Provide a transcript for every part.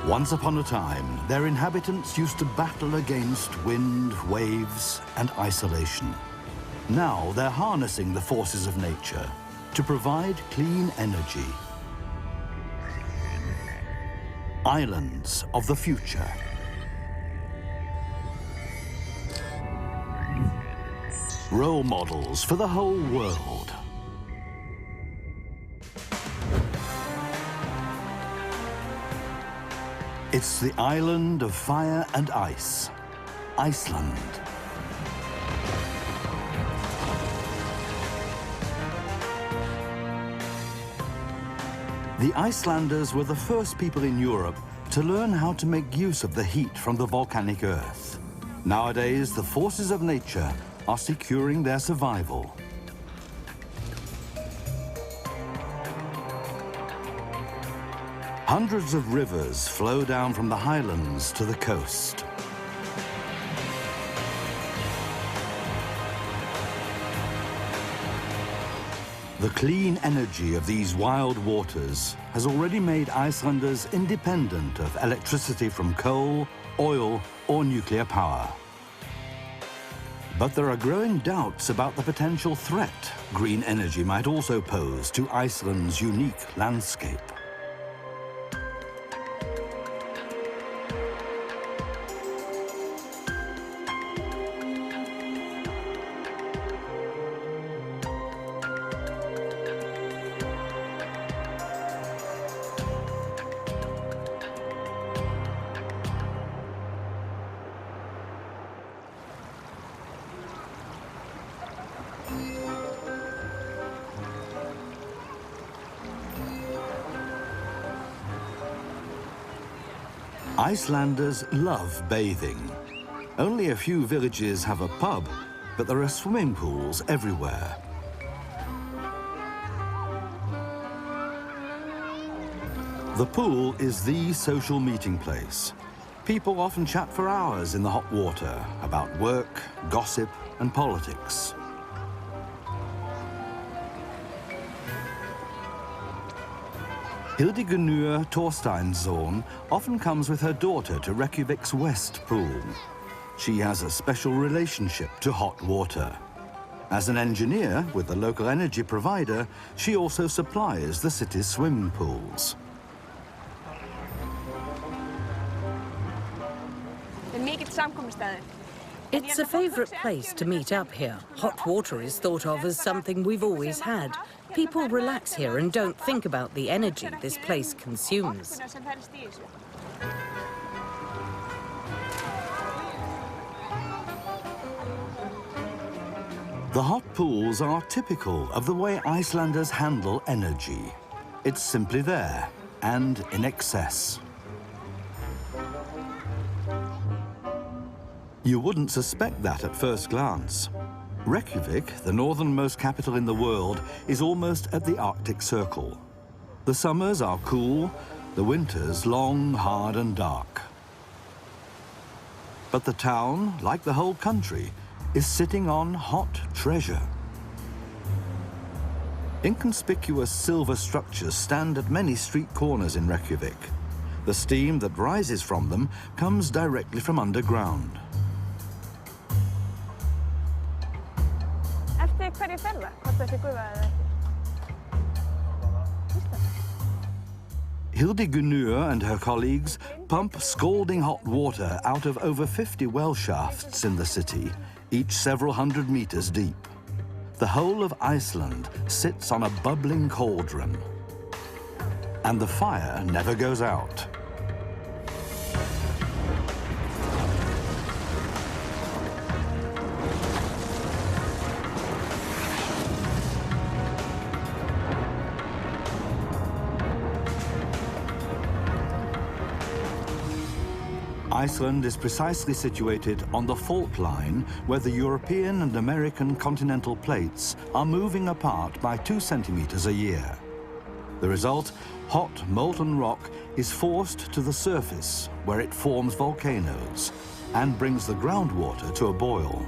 Once upon a time, their inhabitants used to battle against wind, waves, and isolation. Now they're harnessing the forces of nature to provide clean energy. Islands of the future. Role models for the whole world. It's the island of fire and ice, Iceland. The Icelanders were the first people in Europe to learn how to make use of the heat from the volcanic earth. Nowadays, the forces of nature are securing their survival. Hundreds of rivers flow down from the highlands to the coast. The clean energy of these wild waters has already made Icelanders independent of electricity from coal, oil, or nuclear power. But there are growing doubts about the potential threat green energy might also pose to Iceland's unique landscape. Icelanders love bathing. Only a few villages have a pub, but there are swimming pools everywhere. The pool is the social meeting place. People often chat for hours in the hot water about work, gossip, and politics. Hildigunur Thorsteinsson often comes with her daughter to Reykjavik's West Pool. She has a special relationship to hot water. As an engineer with the local energy provider, she also supplies the city's swimming pools. It's a favourite place to meet up here. Hot water is thought of as something we've always had. People relax here and don't think about the energy this place consumes. The hot pools are typical of the way Icelanders handle energy. It's simply there and in excess. You wouldn't suspect that at first glance. Reykjavik, the northernmost capital in the world, is almost at the Arctic Circle. The summers are cool, the winters long, hard and dark. But the town, like the whole country, is sitting on hot treasure. Inconspicuous silver structures stand at many street corners in Reykjavik. The steam that rises from them comes directly from underground. Hildigunur and her colleagues pump scalding hot water out of over 50 well shafts in the city, each several hundred meters deep. The whole of Iceland sits on a bubbling cauldron. And the fire never goes out. Iceland is precisely situated on the fault line where the European and American continental plates are moving apart by 2 centimeters a year. The result, hot molten rock is forced to the surface where it forms volcanoes and brings the groundwater to a boil.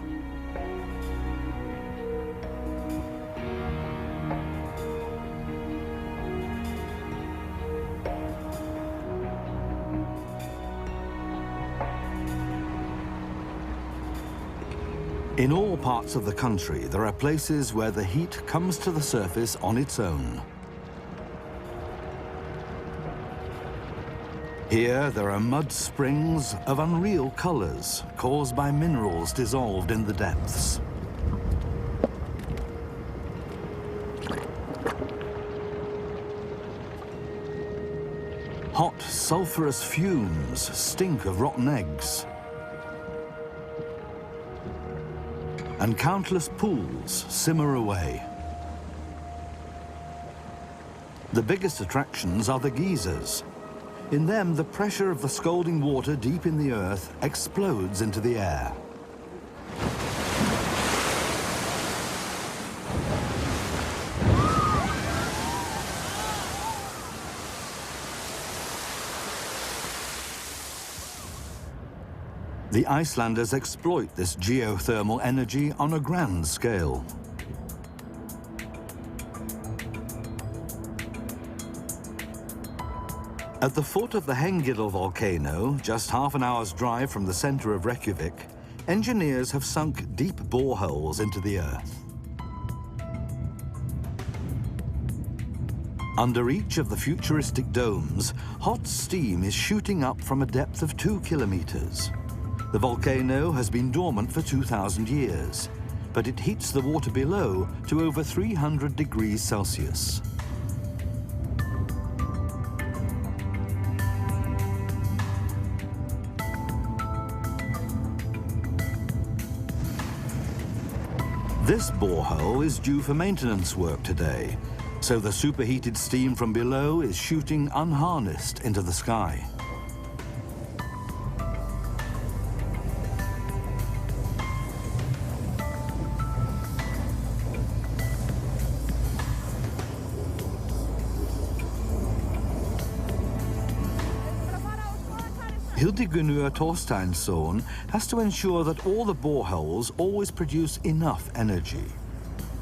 In all parts of the country, there are places where the heat comes to the surface on its own. Here, there are mud springs of unreal colors caused by minerals dissolved in the depths. Hot, sulfurous fumes stink of rotten eggs. And countless pools simmer away. The biggest attractions are the geysers. In them, the pressure of the scalding water deep in the earth explodes into the air. The Icelanders exploit this geothermal energy on a grand scale. At the foot of the Hengidal volcano, just half an hour's drive from the center of Reykjavik, engineers have sunk deep boreholes into the earth. Under each of the futuristic domes, hot steam is shooting up from a depth of 2 kilometers. The volcano has been dormant for 2,000 years, but it heats the water below to over 300 degrees Celsius. This borehole is due for maintenance work today, so the superheated steam from below is shooting unharnessed into the sky. Hildigunur Thorsteinsson has to ensure that all the boreholes always produce enough energy.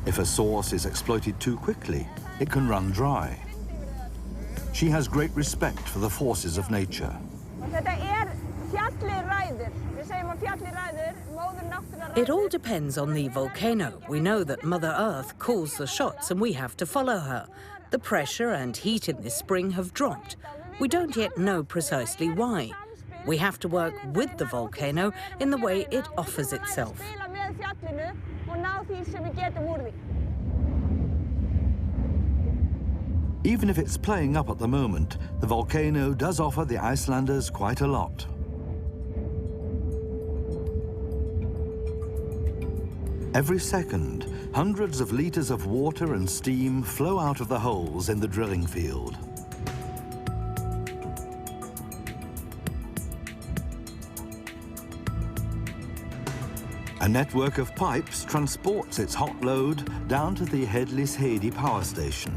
If a source is exploited too quickly, it can run dry. She has great respect for the forces of nature. It all depends on the volcano. We know that Mother Earth calls the shots and we have to follow her. The pressure and heat in this spring have dropped. We don't yet know precisely why. We have to work with the volcano in the way it offers itself. Even if it's playing up at the moment, the volcano does offer the Icelanders quite a lot. Every second, hundreds of liters of water and steam flow out of the holes in the drilling field. A network of pipes transports its hot load down to the Hellisheiði power station.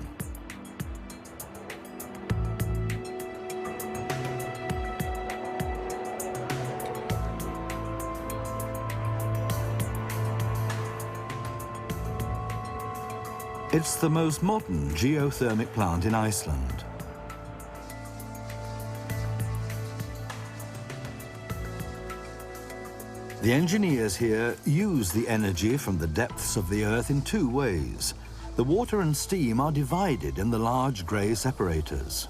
It's the most modern geothermic plant in Iceland. The engineers here use the energy from the depths of the earth in two ways. The water and steam are divided in the large grey separators.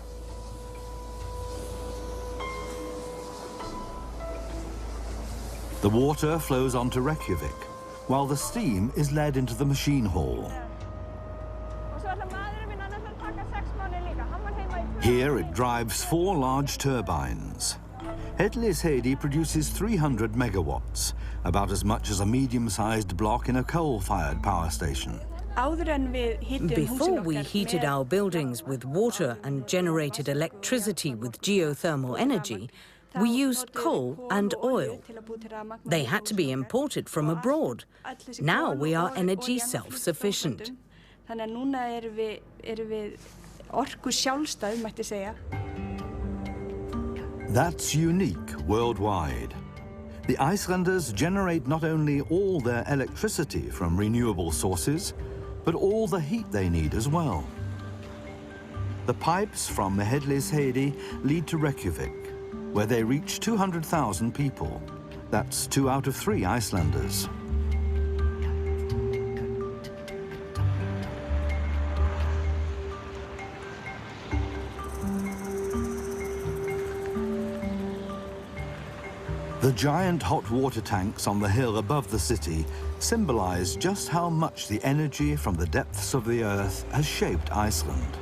The water flows onto Reykjavik, while the steam is led into the machine hall. Here it drives 4 large turbines. Hellisheiði produces 300 megawatts, about as much as a medium-sized block in a coal-fired power station. Before we heated our buildings with water and generated electricity with geothermal energy, we used coal and oil. They had to be imported from abroad. Now we are energy self-sufficient. That's unique worldwide. The Icelanders generate not only all their electricity from renewable sources, but all the heat they need as well. The pipes from Hellisheiði lead to Reykjavik, where they reach 200,000 people. That's 2 out of 3 Icelanders. The giant hot water tanks on the hill above the city symbolize just how much the energy from the depths of the earth has shaped Iceland.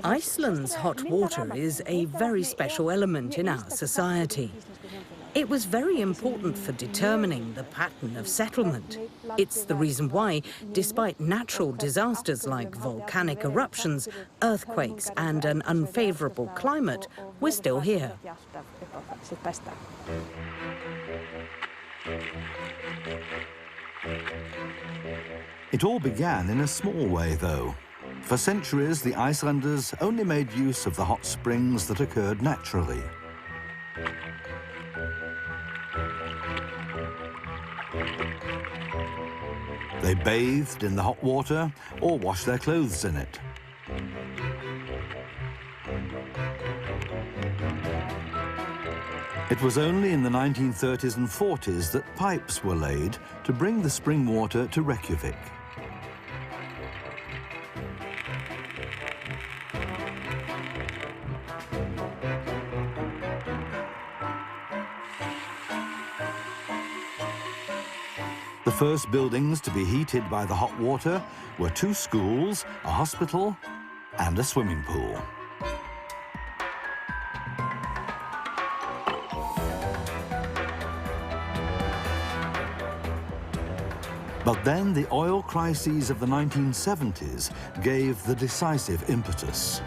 Iceland's hot water is a very special element in our society. It was very important for determining the pattern of settlement. It's the reason why, despite natural disasters like volcanic eruptions, earthquakes and an unfavorable climate, we're still here. It all began in a small way, though. For centuries, the Icelanders only made use of the hot springs that occurred naturally. They bathed in the hot water or washed their clothes in it. It was only in the 1930s and 40s that pipes were laid to bring the spring water to Reykjavik. The first buildings to be heated by the hot water were 2 schools, a hospital, and a swimming pool. But then the oil crises of the 1970s gave the decisive impetus.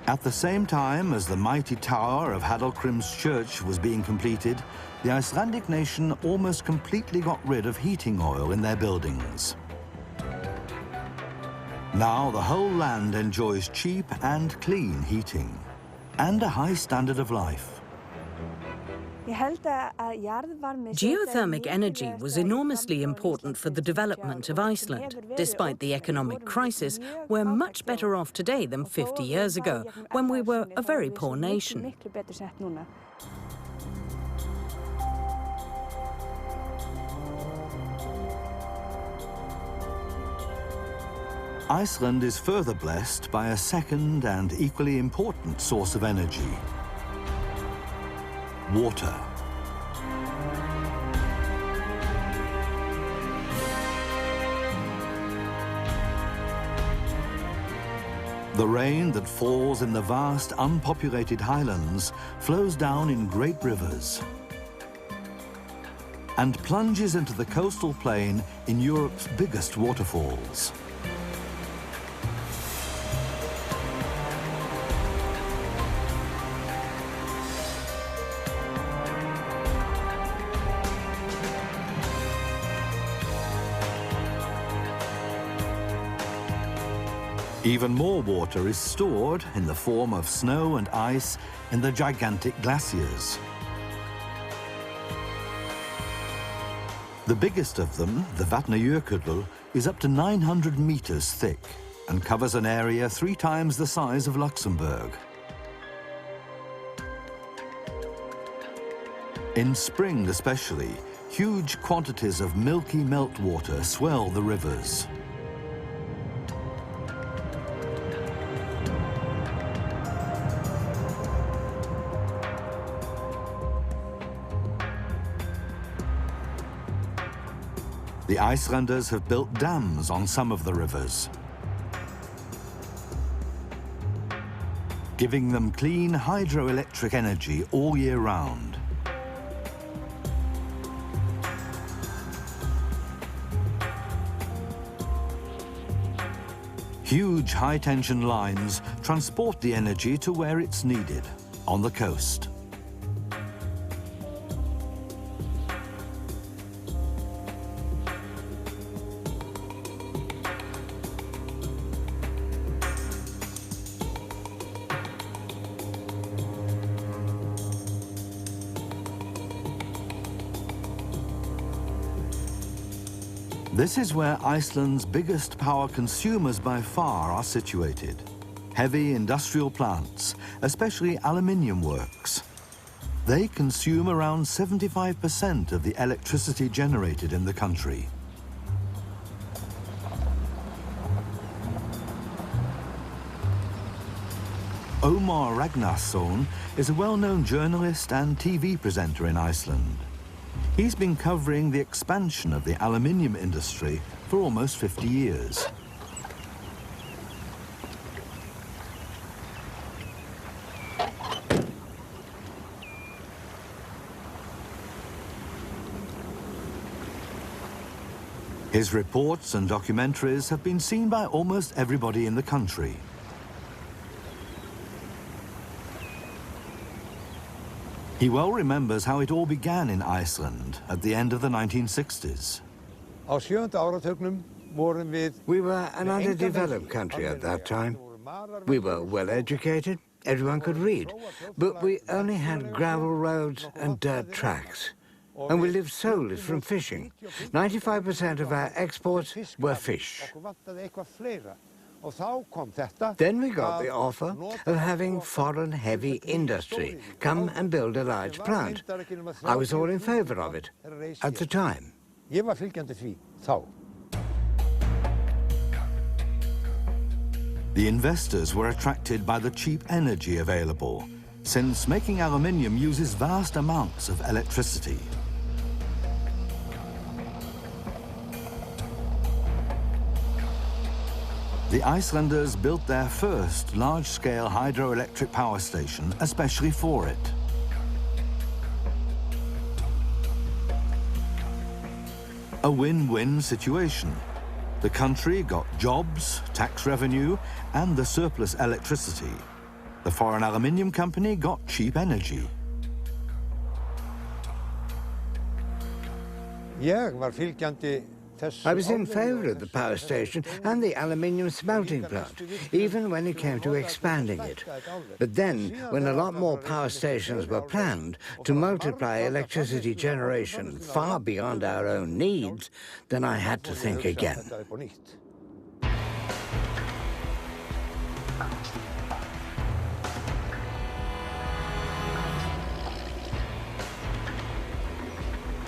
At the same time as the mighty tower of Hallgrímskirkju church was being completed, the Icelandic nation almost completely got rid of heating oil in their buildings. Now the whole land enjoys cheap and clean heating, and a high standard of life. Geothermic energy was enormously important for the development of Iceland. Despite the economic crisis, we're much better off today than 50 years ago, when we were a very poor nation. Iceland is further blessed by a second and equally important source of energy: water. The rain that falls in the vast unpopulated highlands flows down in great rivers and plunges into the coastal plain in Europe's biggest waterfalls. Even more water is stored in the form of snow and ice in the gigantic glaciers. The biggest of them, the Vatnajökull, is up to 900 meters thick and covers an area 3 times the size of Luxembourg. In spring especially, huge quantities of milky meltwater swell the rivers. The Icelanders have built dams on some of the rivers, giving them clean hydroelectric energy all year round. Huge high-tension lines transport the energy to where it's needed, on the coast. This is where Iceland's biggest power consumers by far are situated. Heavy industrial plants, especially aluminium works. They consume around 75% of the electricity generated in the country. Omar Ragnarsson is a well-known journalist and TV presenter in Iceland. He's been covering the expansion of the aluminium industry for almost 50 years. His reports and documentaries have been seen by almost everybody in the country. He well remembers how it all began in Iceland at the end of the 1960s. We were an underdeveloped country at that time. We were well educated, everyone could read, but we only had gravel roads and dirt tracks. And we lived solely from fishing. 95% of our exports were fish. Then we got the offer of having foreign heavy industry come and build a large plant. I was all in favor of it at the time. The investors were attracted by the cheap energy available, since making aluminium uses vast amounts of electricity. The Icelanders built their first large-scale hydroelectric power station especially for it. A win-win situation. The country got jobs, tax revenue, and the surplus electricity. The foreign aluminium company got cheap energy. I was in favor of the power station and the aluminium smelting plant, even when it came to expanding it. But then, when a lot more power stations were planned to multiply electricity generation far beyond our own needs, then I had to think again.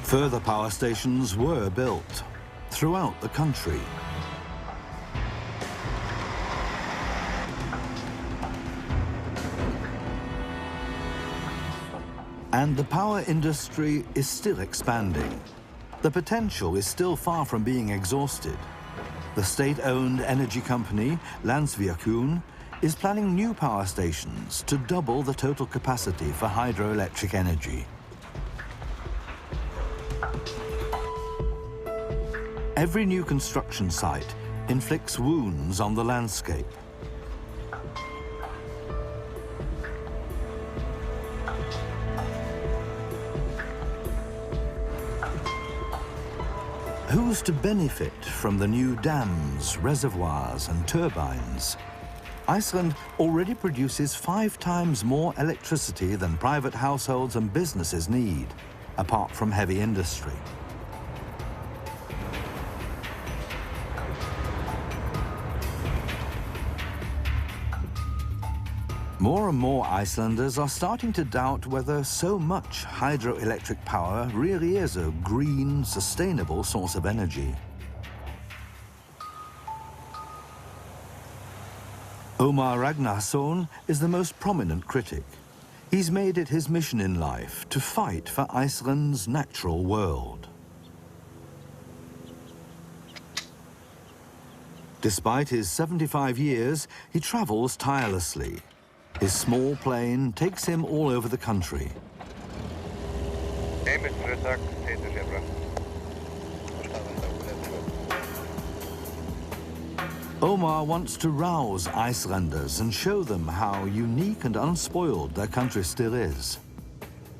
Further power stations were built throughout the country. And the power industry is still expanding. The potential is still far from being exhausted. The state-owned energy company, Landsvirkjun, is planning new power stations to double the total capacity for hydroelectric energy. Every new construction site inflicts wounds on the landscape. Who's to benefit from the new dams, reservoirs, and turbines? Iceland already produces 5 times more electricity than private households and businesses need, apart from heavy industry. More and more Icelanders are starting to doubt whether so much hydroelectric power really is a green, sustainable source of energy. Omar Ragnarsson is the most prominent critic. He's made it his mission in life to fight for Iceland's natural world. Despite his 75 years, he travels tirelessly. His small plane takes him all over the country. Omar wants to rouse Icelanders and show them how unique and unspoiled their country still is.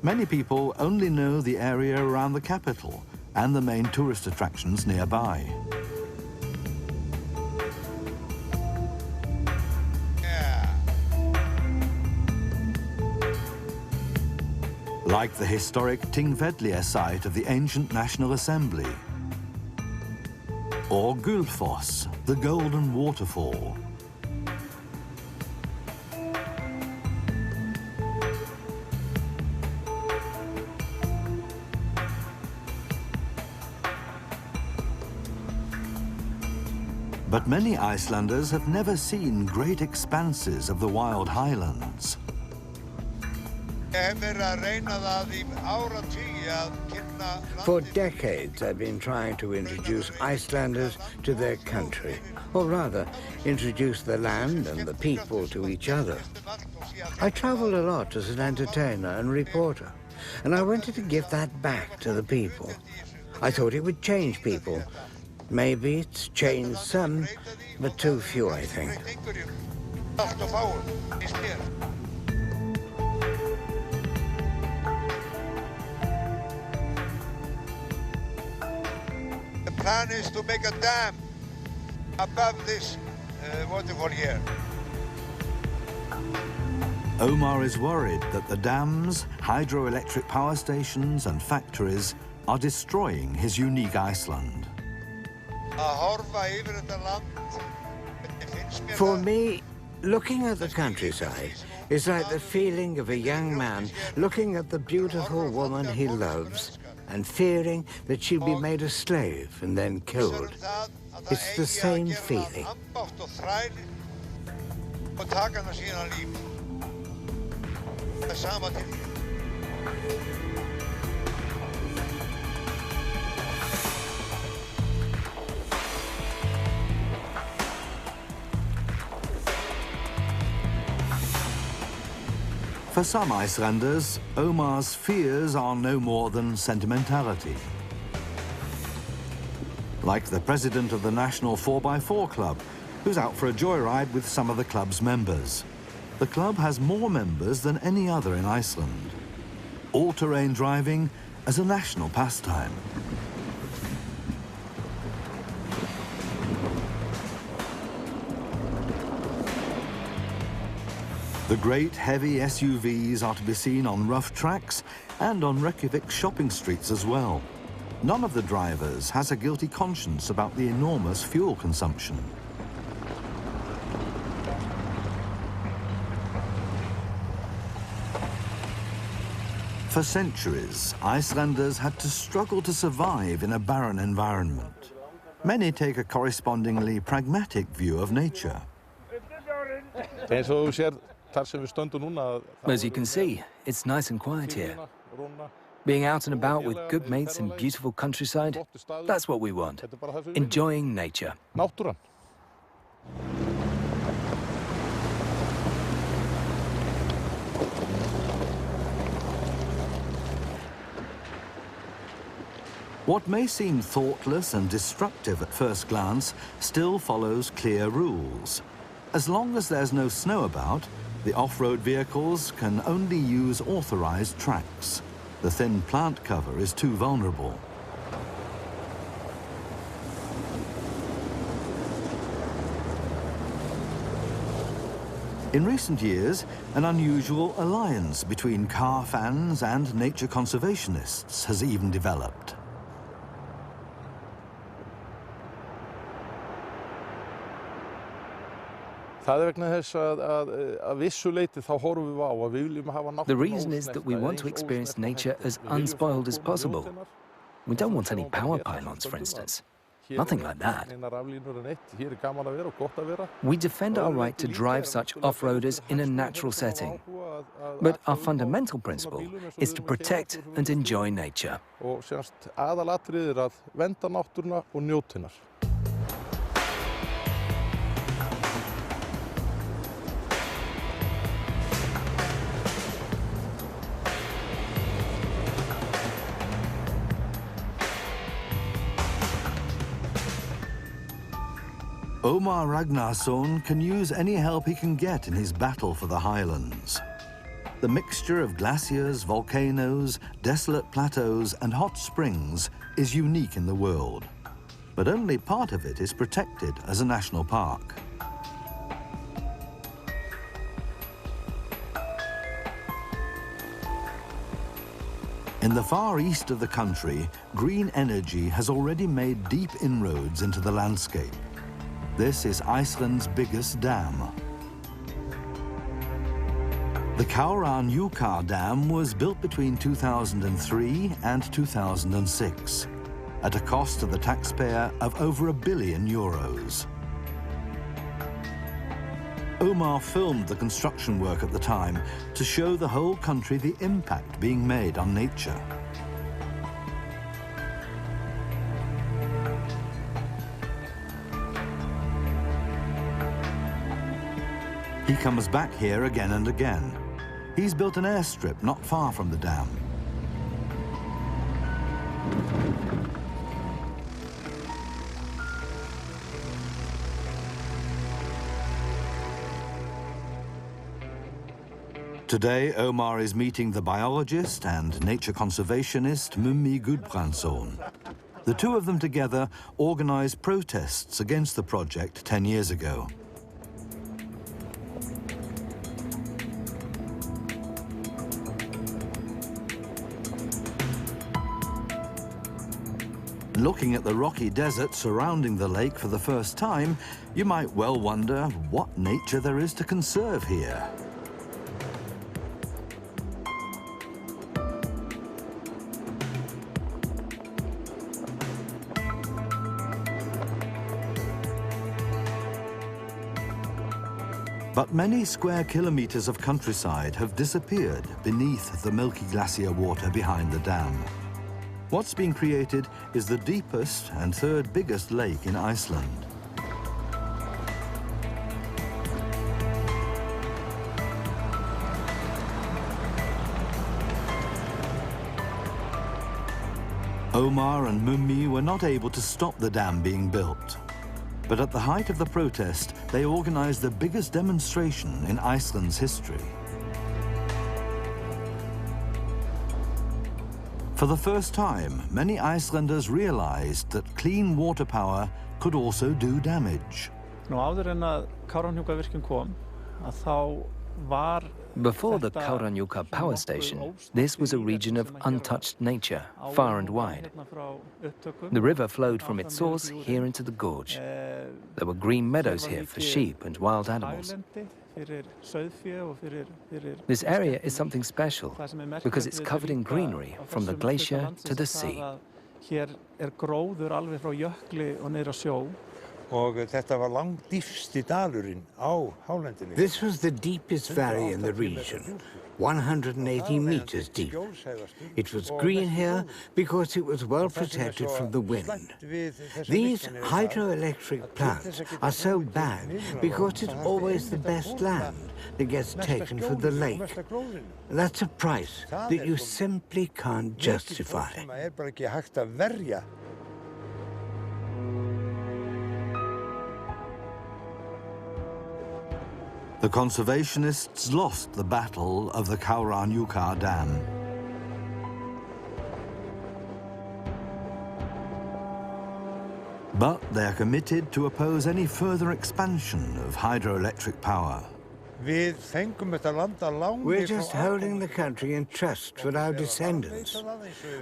Many people only know the area around the capital and the main tourist attractions nearby. Like the historic Tingvellir site of the ancient National Assembly, or Gullfoss, the Golden Waterfall. But many Icelanders have never seen great expanses of the wild highlands. For decades, I've been trying to introduce Icelanders to their country, or rather, introduce the land and the people to each other. I traveled a lot as an entertainer and reporter, and I wanted to give that back to the people. I thought it would change people. Maybe it's changed some, but too few, I think. The plan is to make a dam above this waterfall here. Omar is worried that the dams, hydroelectric power stations and factories are destroying his unique Iceland. For me, looking at the countryside is like the feeling of a young man looking at the beautiful woman he loves and fearing that she'll be made a slave and then killed. It's the same feeling. For some Icelanders, Omar's fears are no more than sentimentality. Like the president of the National 4x4 Club, who's out for a joyride with some of the club's members. The club has more members than any other in Iceland. All-terrain driving as a national pastime. The great heavy SUVs are to be seen on rough tracks and on Reykjavik's shopping streets as well. None of the drivers has a guilty conscience about the enormous fuel consumption. For centuries, Icelanders had to struggle to survive in a barren environment. Many take a correspondingly pragmatic view of nature. As you can see, it's nice and quiet here. Being out and about with good mates in beautiful countryside, that's what we want. Enjoying nature. What may seem thoughtless and destructive at first glance still follows clear rules. As long as there's no snow about, the off-road vehicles can only use authorized tracks. The thin plant cover is too vulnerable. In recent years, an unusual alliance between car fans and nature conservationists has even developed. The reason is that we want to experience nature as unspoiled as possible. We don't want any power pylons, for instance. Nothing like that. We defend our right to drive such off-roaders in a natural setting. But our fundamental principle is to protect and enjoy nature. Omar Ragnarsson can use any help he can get in his battle for the highlands. The mixture of glaciers, volcanoes, desolate plateaus and hot springs is unique in the world. But only part of it is protected as a national park. In the far east of the country, green energy has already made deep inroads into the landscape. This is Iceland's biggest dam. The Kárahnjúkar Dam was built between 2003 and 2006, at a cost to the taxpayer of over €1 billion. Omar filmed the construction work at the time to show the whole country the impact being made on nature. He comes back here again and again. He's built an airstrip not far from the dam. Today, Omar is meeting the biologist and nature conservationist Mummi Gudbrandsson. The two of them together organized protests against the project 10 years ago. Looking at the rocky desert surrounding the lake for the first time, you might well wonder what nature there is to conserve here. But many square kilometers of countryside have disappeared beneath the milky glacier water behind the dam. What's being created is the deepest and third biggest lake in Iceland. Omar and Mummi were not able to stop the dam being built. But at the height of the protest, they organized the biggest demonstration in Iceland's history. For the first time, many Icelanders realized that clean water power could also do damage. Before the Kárahnjúka power station, this was a region of untouched nature, far and wide. The river flowed from its source here into the gorge. There were green meadows here for sheep and wild animals. This area is something special because it's covered in greenery from the glacier to the sea. This was the deepest valley in the region, 180 meters deep. It was green here because it was well protected from the wind. These hydroelectric plants are so bad because it's always the best land that gets taken for the lake. That's a price that you simply can't justify. The conservationists lost the battle of the Kárahnjúka Dam. But they're committed to oppose any further expansion of hydroelectric power. We're just holding the country in trust for our descendants.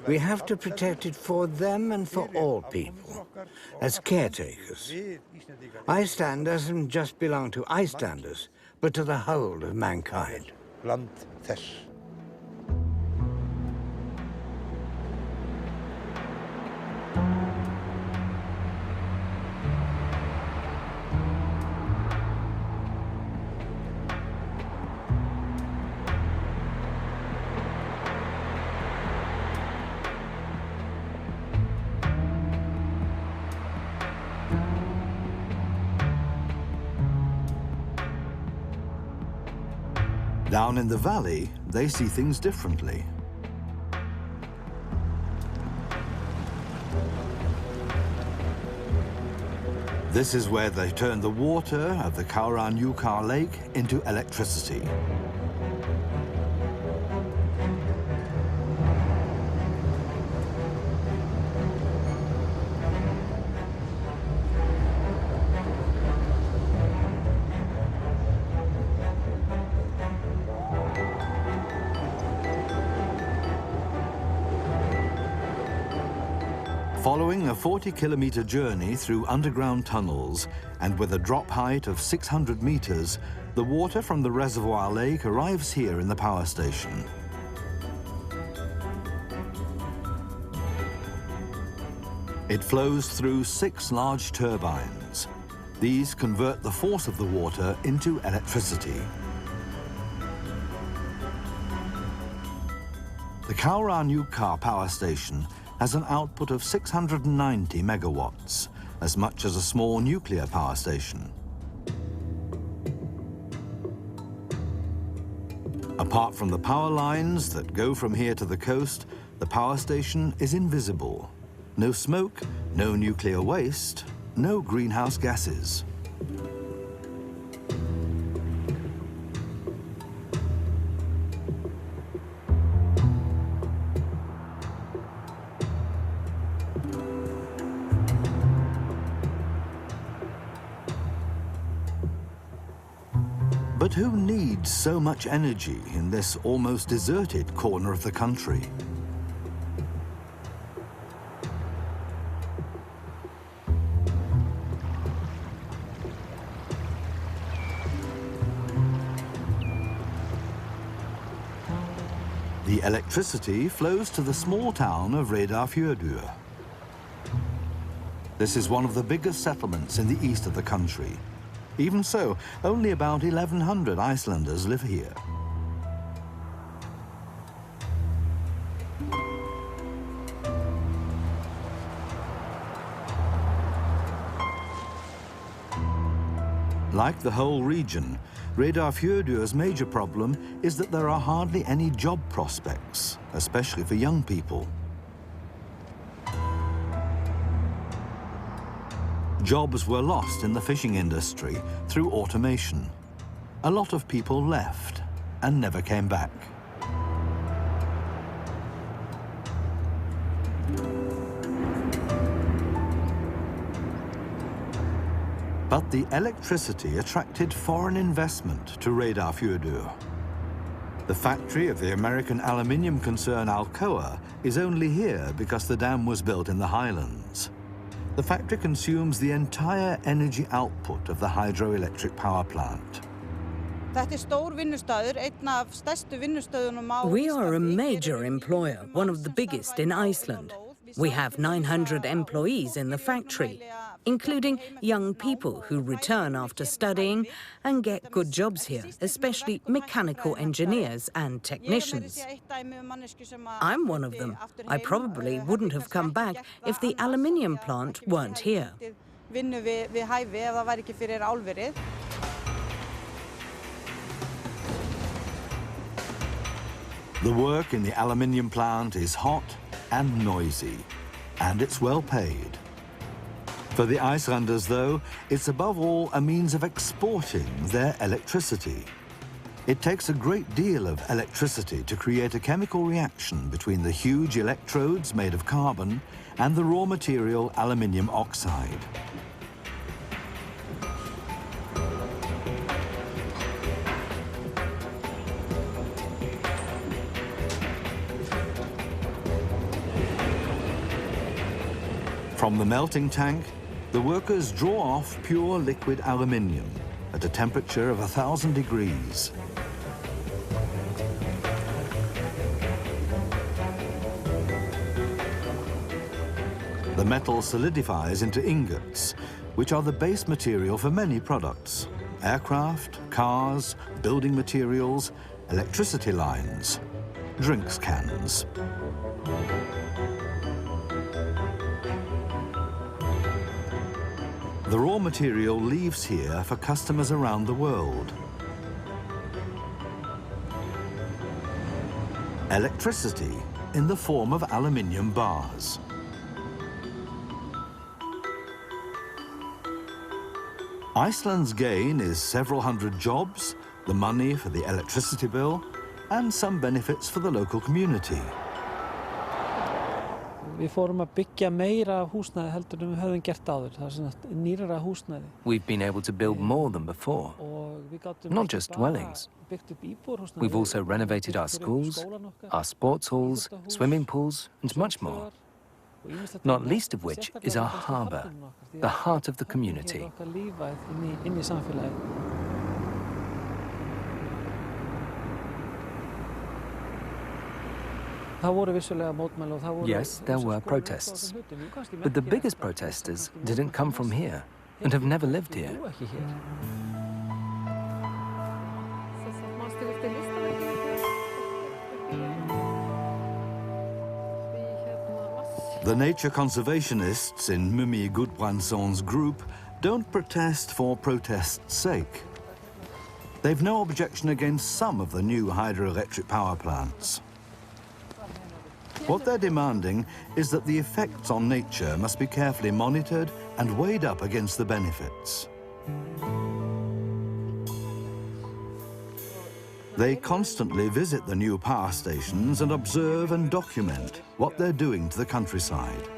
We have to protect it for them and for all people, as caretakers. Iceland doesn't just belong to Icelanders, but to the whole of mankind. Down in the valley, they see things differently. This is where they turn the water of the Kárahnjúka Lake into electricity. Following a 40-kilometer journey through underground tunnels and with a drop height of 600 meters, the water from the reservoir lake arrives here in the power station. It flows through 6 large turbines. These convert the force of the water into electricity. The Kauranyuka power station has an output of 690 megawatts, as much as a small nuclear power station. Apart from the power lines that go from here to the coast, the power station is invisible. No smoke, no nuclear waste, no greenhouse gases. But who needs so much energy in this almost deserted corner of the country? The electricity flows to the small town of Reyðarfjörður. This is one of the biggest settlements in the east of the country. Even so, only about 1,100 Icelanders live here. Like the whole region, Reyðarfjörður's major problem is that there are hardly any job prospects, especially for young people. Jobs were lost in the fishing industry through automation. A lot of people left and never came back. But the electricity attracted foreign investment to Reyðarfjörður. The factory of the American aluminium concern Alcoa is only here because the dam was built in the highlands. The factory consumes the entire energy output of the hydroelectric power plant. We are a major employer, one of the biggest in Iceland. We have 900 employees in the factory, including young people who return after studying and get good jobs here, especially mechanical engineers and technicians. I'm one of them. I probably wouldn't have come back if the aluminium plant weren't here. The work in the aluminium plant is hot and noisy, and it's well paid. For the Icelanders, though, it's above all a means of exporting their electricity. It takes a great deal of electricity to create a chemical reaction between the huge electrodes made of carbon and the raw material aluminium oxide. From the melting tank, the workers draw off pure liquid aluminium at a temperature of 1,000 degrees. The metal solidifies into ingots, which are the base material for many products: aircraft, cars, building materials, electricity lines, drinks cans. The raw material leaves here for customers around the world. Electricity in the form of aluminium bars. Iceland's gain is several hundred jobs, the money for the electricity bill, and some benefits for the local community. Við fórum að byggja meira húsnæði heldur en við höfum gert áður. Það svona nýrara húsnæði. We've been able to build more than before, not just dwellings. We've also renovated our schools, our sports halls, swimming pools, and much more. Not least of which is our harbour, the heart of the community. Yes, there were protests, but the biggest protesters didn't come from here. and have never lived here. Búa ekki hér. The nature conservationists in Mummi Gudbrandson's group don't protest for protest's sake. They've no objection against some of the new hydroelectric power plants. What they're demanding is that the effects on nature must be carefully monitored and weighed up against the benefits. They constantly visit the new power stations and observe and document what they're doing to the countryside.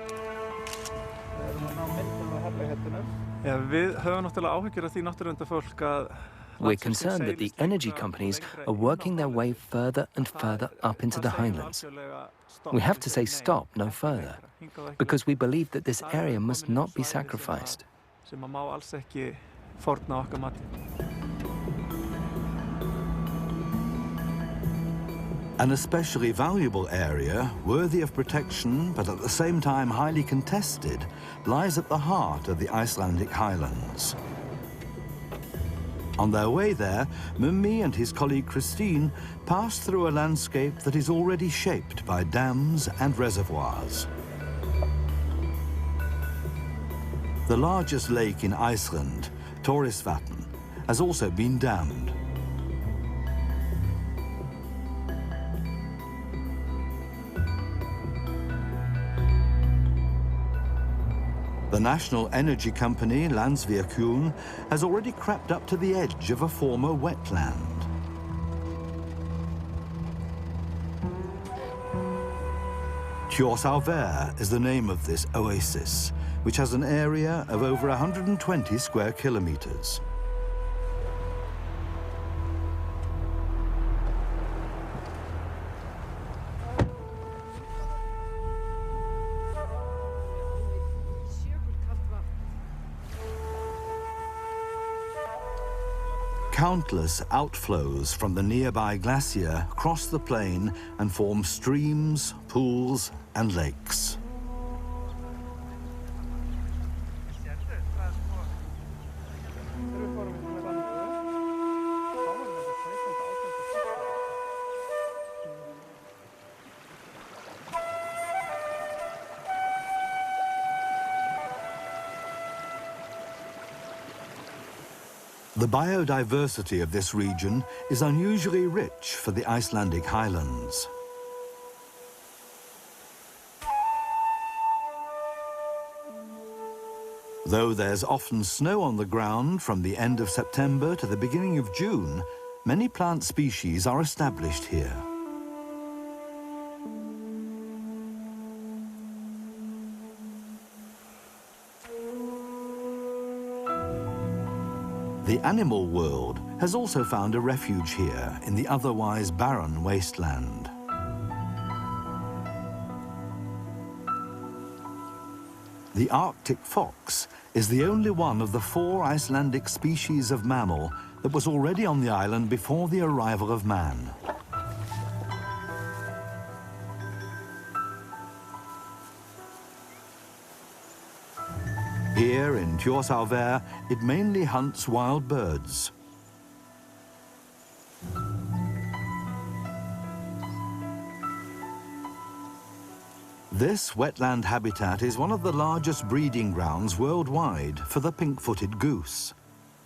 Ja, við höfum náttúrulega áhyggjur af því náttúruverndarfólk að We're concerned that the energy companies are working their way further and further up into the highlands. We have to say stop no further, because we believe that this area must not be sacrificed. sem að má alls ekki fórna okkar mati. An especially valuable area, worthy of protection but at the same time highly contested, lies at the heart of the Icelandic highlands. On their way there, Mummi and his colleague Christine pass through a landscape that is already shaped by dams and reservoirs. The largest lake in Iceland, Thorisvatn, has also been dammed. The national energy company, Landsvirkjun, has already crept up to the edge of a former wetland. Þjórsárver is the name of this oasis, which has an area of over 120 square kilometers. Countless outflows from the nearby glacier cross the plain and form streams, pools, and lakes. The biodiversity of this region is unusually rich for the Icelandic highlands. Though there's often snow on the ground from the end of September to the beginning of June, many plant species are established here. The animal world has also found a refuge here in the otherwise barren wasteland. The Arctic fox is the only one of the 4 Icelandic species of mammal that was already on the island before the arrival of man. Here in Þjórsárver, it mainly hunts wild birds. This wetland habitat is one of the largest breeding grounds worldwide for the pink-footed goose.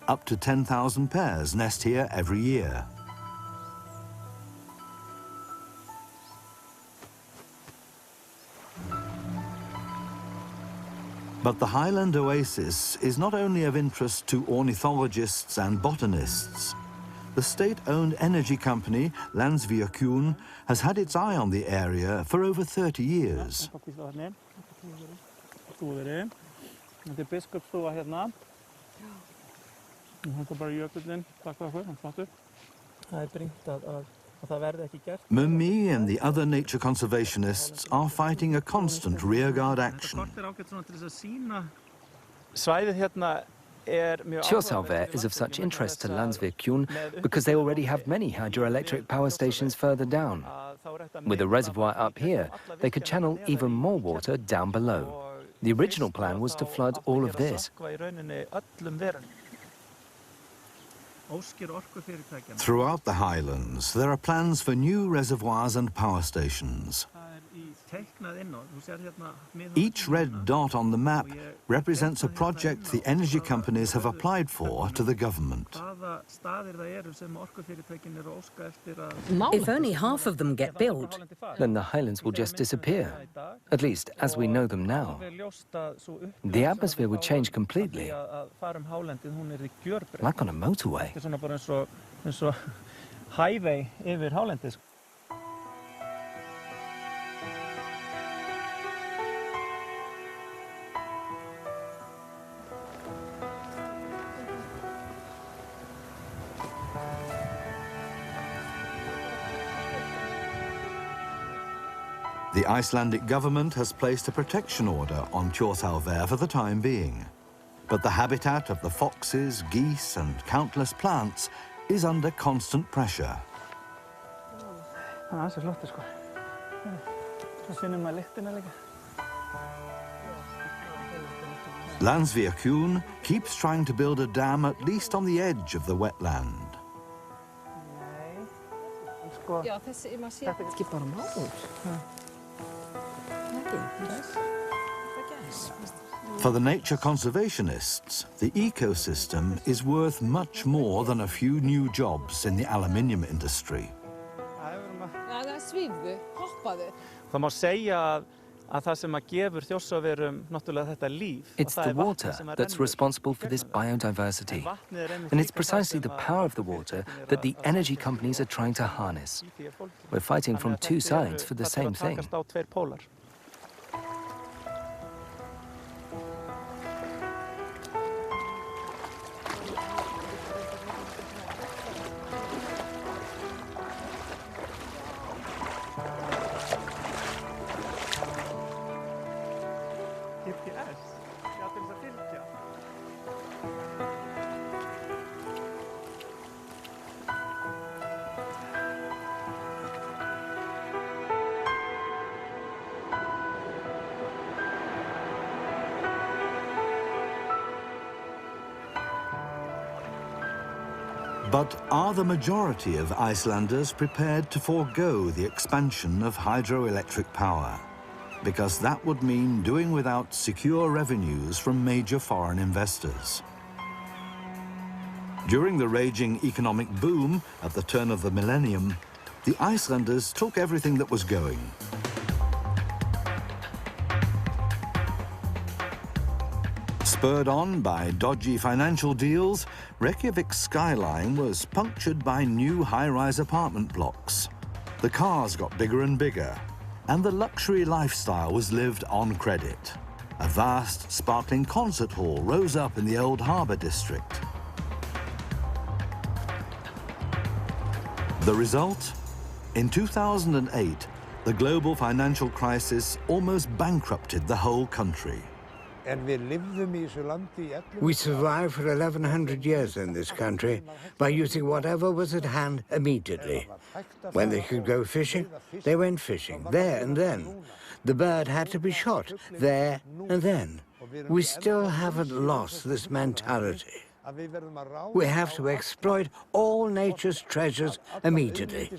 Up to 10,000 pairs nest here every year. But the highland oasis is not only of interest to ornithologists and botanists. The state-owned energy company, Landsvirkjun, has had its eye on the area for over 30 years. Mummi and the other nature conservationists are fighting a constant rearguard action. Þjórsárver is of such interest to Landsvirkjun because they already have many hydroelectric power stations further down. With a reservoir up here, they could channel even more water down below. The original plan was to flood all of this. Throughout the highlands, there are plans for new reservoirs and power stations. Each red dot on the map represents a project the energy companies have applied for to the government. If only half of them get built, Then the highlands will just disappear, at least as we know them now. The atmosphere would change completely, like on a motorway. The Icelandic government has placed a protection order on Tjóðsárver for the time being. But the habitat of the foxes, geese and countless plants is under constant pressure. Landsvirkjun keeps trying to build a dam at least on the edge of the wetland. For the nature conservationists, the ecosystem is worth much more than a few new jobs in the aluminium industry. It's the water that's responsible for this biodiversity. And it's precisely the power of the water that the energy companies are trying to harness. We're fighting from two sides for the same thing. But are the majority of Icelanders prepared to forego the expansion of hydroelectric power? Because that would mean doing without secure revenues from major foreign investors. During the raging economic boom at the turn of the millennium, the Icelanders took everything that was going. Spurred on by dodgy financial deals, Reykjavik's skyline was punctured by new high-rise apartment blocks. The cars got bigger and bigger, and the luxury lifestyle was lived on credit. A vast, sparkling concert hall rose up in the old harbour district. The result? In 2008, the global financial crisis almost bankrupted the whole country. We survived for 1100 years in this country by using whatever was at hand immediately. When they could go fishing, they went fishing there and then. The bird had to be shot there and then. We still haven't lost this mentality. We have to exploit all nature's treasures immediately,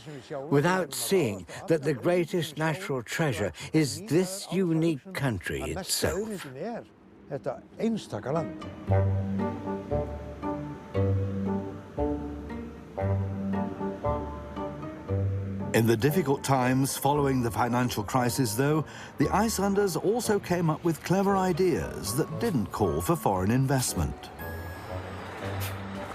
without seeing that the greatest natural treasure is this unique country itself. In the difficult times following the financial crisis, though, the Icelanders also came up with clever ideas that didn't call for foreign investment.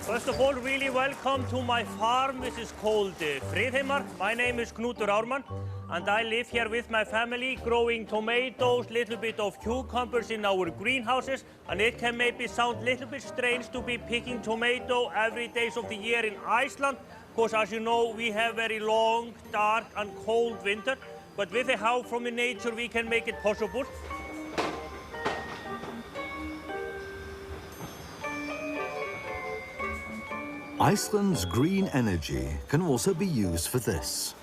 First of all, really welcome to my farm, which is called Friðheimar. My name is Knútur Ármann, and I live here with my family, growing tomatoes, little bit of cucumbers in our greenhouses, and it can maybe sound a little bit strange to be picking tomato every day of the year in Iceland, because as you know, we have very long, dark, and cold winter, but with the help from the nature, we can make it possible. Iceland's green energy can also be used for this.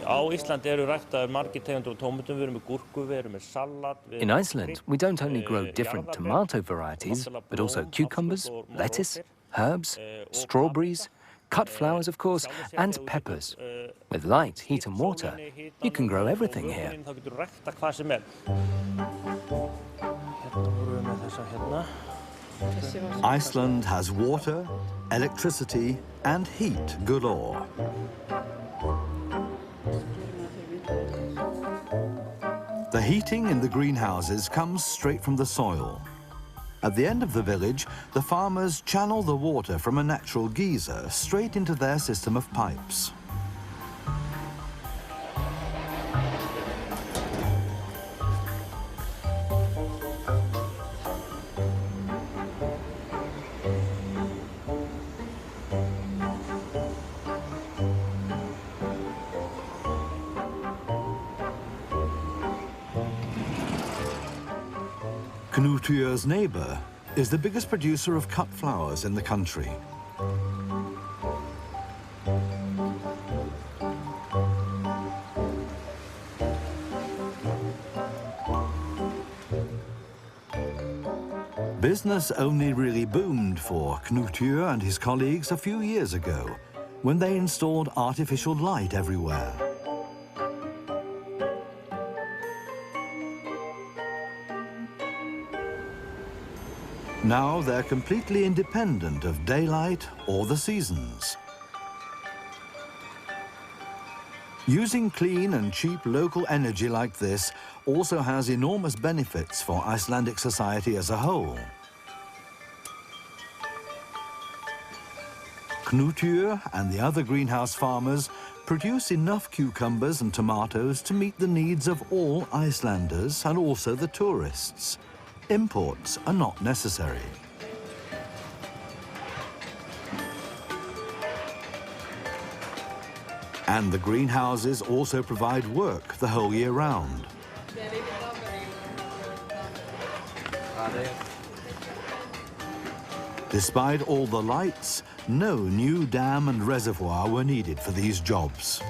Á Íslandi eru ræktaðar margir tegundur af tómötum, við erum með gúrku, við erum með salat. In Iceland, we don't only grow different tomato varieties, but also cucumbers, lettuce, herbs, strawberries, cut flowers, of course, and peppers. With light, heat and water, you can grow everything here. Iceland has water, electricity, and heat galore. The heating in the greenhouses comes straight from the soil. At the end of the village, the farmers channel the water from a natural geyser straight into their system of pipes. Knuttur's neighbour is the biggest producer of cut flowers in the country. Business only really boomed for Knuttur and his colleagues a few years ago, when they installed artificial light everywhere. Now they're completely independent of daylight or the seasons. Using clean and cheap local energy like this also has enormous benefits for Icelandic society as a whole. Knuttur and the other greenhouse farmers produce enough cucumbers and tomatoes to meet the needs of all Icelanders and also the tourists. Imports are not necessary. And the greenhouses also provide work the whole year round. Despite all the lights, no new dam and reservoir were needed for these jobs.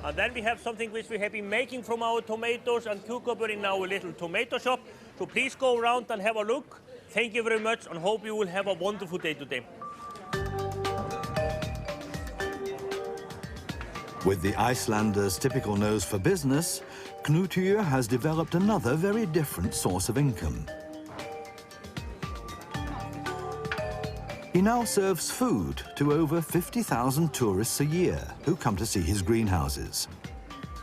And then we have something which we have been making from our tomatoes and cucumber in our little tomato shop. So please go around and have a look. Thank you very much and hope you will have a wonderful day today. With the Icelanders' typical nose for business, Knuttur has developed another very different source of income. He now serves food to over 50,000 tourists a year who come to see his greenhouses.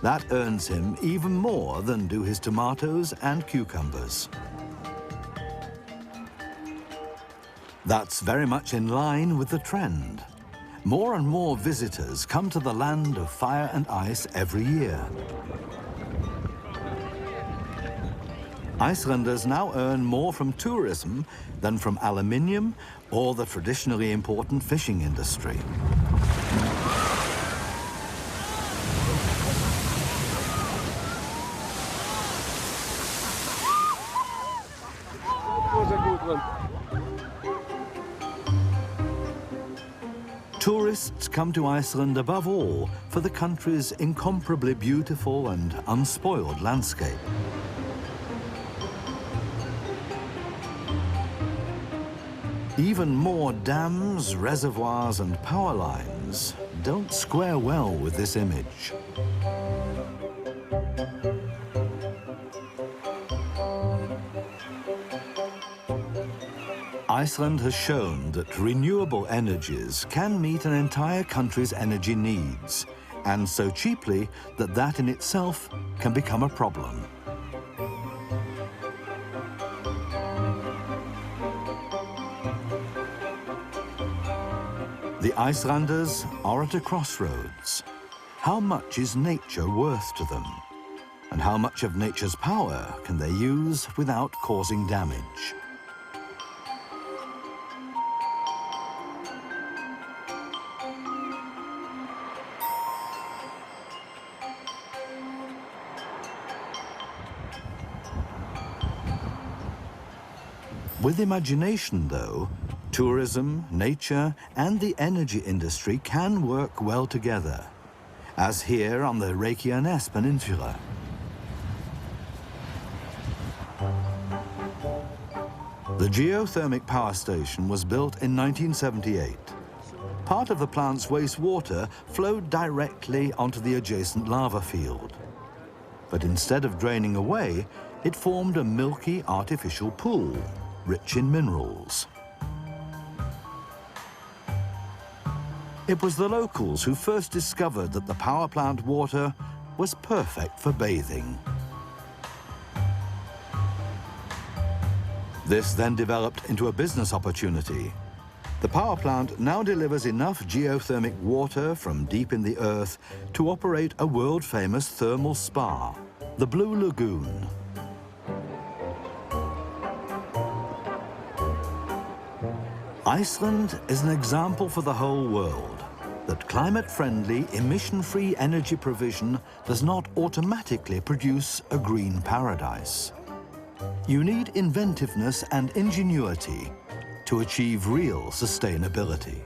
That earns him even more than do his tomatoes and cucumbers. That's very much in line with the trend. More and more visitors come to the land of fire and ice every year. Icelanders now earn more from tourism than from aluminium or the traditionally important fishing industry. Tourists come to Iceland above all for the country's incomparably beautiful and unspoiled landscape. Even more dams, reservoirs and power lines don't square well with this image. Iceland has shown that renewable energies can meet an entire country's energy needs, and so cheaply that that in itself can become a problem. The Icelanders are at a crossroads. How much is nature worth to them? And how much of nature's power can they use without causing damage? With imagination, though, tourism, nature, and the energy industry can work well together. as here on the Reykjanes Peninsula. The geothermic power station was built in 1978. Part of the plant's wastewater flowed directly onto the adjacent lava field. But instead of draining away, it formed a milky artificial pool, rich in minerals. It was the locals who first discovered that the power plant water was perfect for bathing. This then developed into a business opportunity. The power plant now delivers enough geothermic water from deep in the earth to operate a world-famous thermal spa, the Blue Lagoon. Iceland is an example for the whole world that climate-friendly, emission-free energy provision does not automatically produce a green paradise. You need inventiveness and ingenuity to achieve real sustainability.